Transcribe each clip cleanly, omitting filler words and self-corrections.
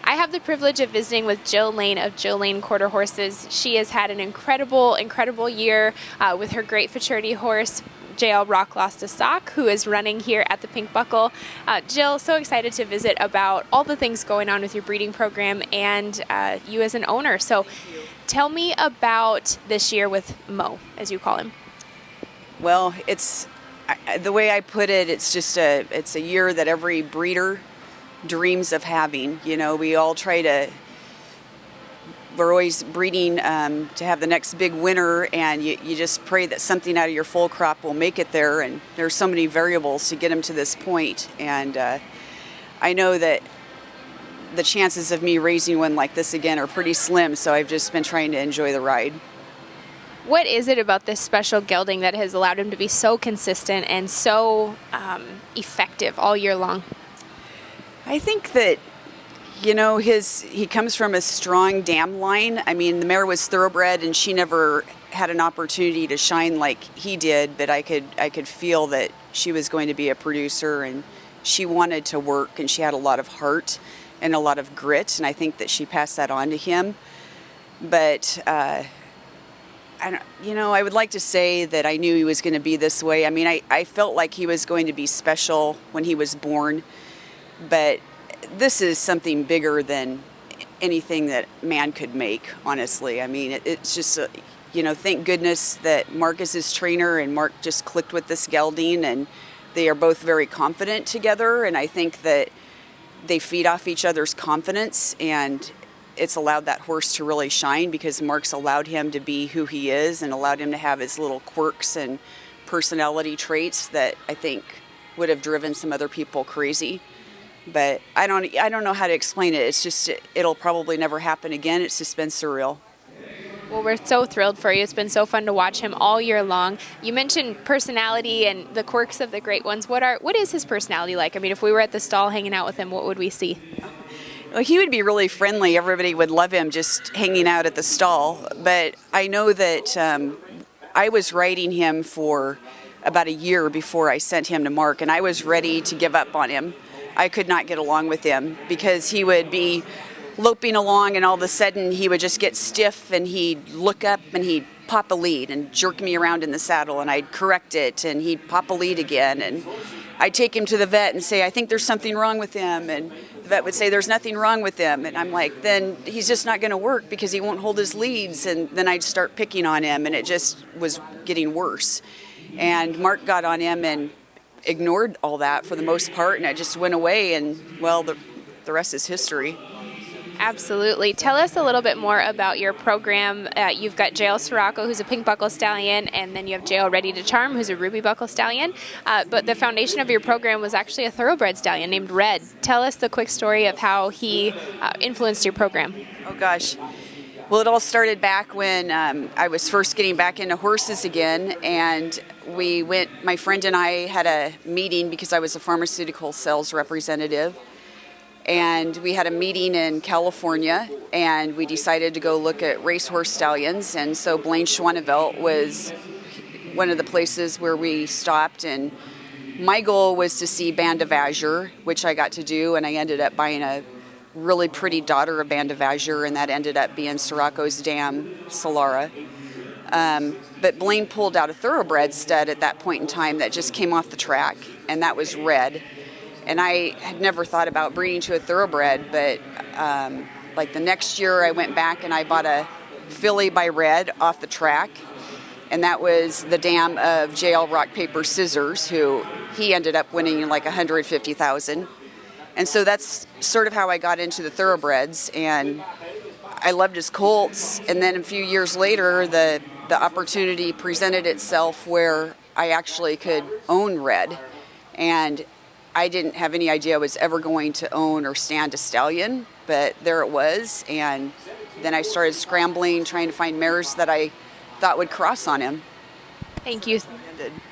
I have the privilege of visiting with Jill Lane of Jill Lane Quarter Horses. She has had an incredible year with her great futurity horse, JL Rock Lost a Sock, who is running here at the Pink Buckle. Jill, so excited to visit about all the things going on with your breeding program and you as an owner. So tell me about this year with Mo, as you call him. Well, it's the way I put it, it's a year that every breeder dreams of having. You know, we're always breeding to have the next big winner, and you just pray that something out of your foal crop will make it there, and there's so many variables to get them to this point. And I know that the chances of me raising one like this again are pretty slim, so I've just been trying to enjoy the ride. What is it about this special gelding that has allowed him to be so consistent and so effective all year long? I think that, you know, he comes from a strong dam line. I mean, the mare was thoroughbred, and she never had an opportunity to shine like he did, but I could feel that she was going to be a producer, and she wanted to work, and she had a lot of heart and a lot of grit, and I think that she passed that on to him. But I would like to say that I knew he was going to be this way. I mean, I felt like he was going to be special when he was born, but this is something bigger than anything that man could make, honestly. I mean, it's just, thank goodness that Mark is his trainer, and Mark just clicked with this gelding, and they are both very confident together, and I think that they feed off each other's confidence, and it's allowed that horse to really shine because Mark's allowed him to be who he is and allowed him to have his little quirks and personality traits that I think would have driven some other people crazy. But I don't know how to explain it. It's just, it'll probably never happen again. It's just been surreal. Well, we're so thrilled for you. It's been so fun to watch him all year long. You mentioned personality and the quirks of the great ones. What is his personality like? I mean, if we were at the stall hanging out with him, what would we see? Well, he would be really friendly. Everybody would love him just hanging out at the stall. But I know that I was riding him for about a year before I sent him to Mark, and I was ready to give up on him. I could not get along with him because he would be loping along, and all of a sudden he would just get stiff, and he'd look up and he'd pop a lead and jerk me around in the saddle, and I'd correct it, and he'd pop a lead again, and I'd take him to the vet and say, I think there's something wrong with him, and the vet would say there's nothing wrong with him, and I'm like, then he's just not going to work because he won't hold his leads, and then I'd start picking on him, and it just was getting worse. And Mark got on him and ignored all that for the most part, and it just went away, and well, the rest is history. Absolutely. Tell us a little bit more about your program. You've got JL Sirocco, who's a pink buckle stallion, and then you have JL Ready to Charm, who's a ruby buckle stallion. But the foundation of your program was actually a thoroughbred stallion named Red. Tell us the quick story of how he influenced your program. Oh gosh. Well, it all started back when I was first getting back into horses again, and my friend and I had a meeting because I was a pharmaceutical sales representative, and we had a meeting in California, and we decided to go look at racehorse stallions, and so Blaine Schwanevelt was one of the places where we stopped, and my goal was to see Band of Azure, which I got to do, and I ended up buying a really pretty daughter of Band of Azure, and that ended up being Sirocco's dam, Solara. But Blaine pulled out a thoroughbred stud at that point in time that just came off the track, and that was Red. And I had never thought about breeding to a thoroughbred, but like the next year I went back and I bought a filly by Red off the track, and that was the dam of JL Rock Paper Scissors, who he ended up winning like $150,000. And so that's sort of how I got into the thoroughbreds, and I loved his colts. And then a few years later, the opportunity presented itself where I actually could own Red. And I didn't have any idea I was ever going to own or stand a stallion, but there it was. And then I started scrambling, trying to find mares that I thought would cross on him. Thank you.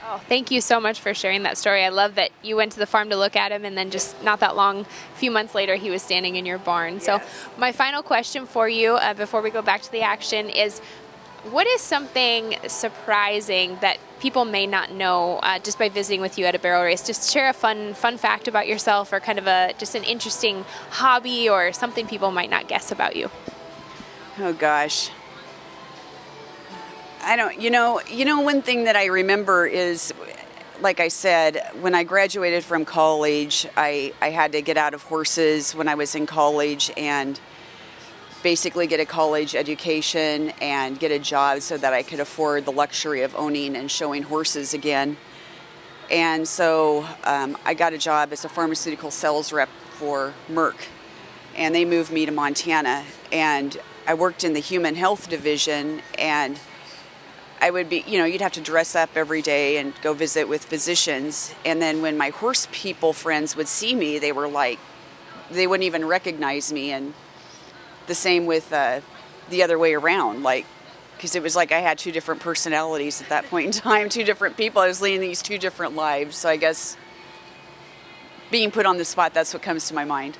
Oh, thank you so much for sharing that story. I love that you went to the farm to look at him, and then just not that long, a few months later, he was standing in your barn. Yes. So my final question for you before we go back to the action is, What is something surprising that people may not know just by visiting with you at a barrel race? Just share a fun fact about yourself, or kind of just an interesting hobby or something people might not guess about you. Oh gosh. I don't, one thing that I remember is, like I said, when I graduated from college, I had to get out of horses when I was in college and basically get a college education and get a job so that I could afford the luxury of owning and showing horses again. And so I got a job as a pharmaceutical sales rep for Merck, and they moved me to Montana, and I worked in the human health division, and I would be, you'd have to dress up every day and go visit with physicians. And then when my horse people friends would see me, they were like, they wouldn't even recognize me. And the same with the other way around, like, because it was like I had two different personalities at that point in time, two different people. I was leading these two different lives. So I guess being put on the spot, that's what comes to my mind.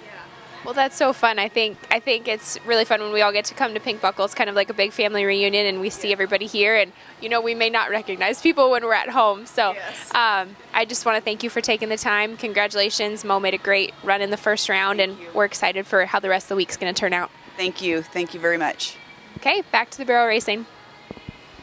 Well, that's so fun. I think it's really fun when we all get to come to Pink Buckle. It's kind of like a big family reunion, and we see everybody here. And we may not recognize people when we're at home. So yes. I just want to thank you for taking the time. Congratulations. Mo made a great run in the first round, and we're excited for how the rest of the week's going to turn out. Thank you. Thank you very much. Okay, back to the barrel racing.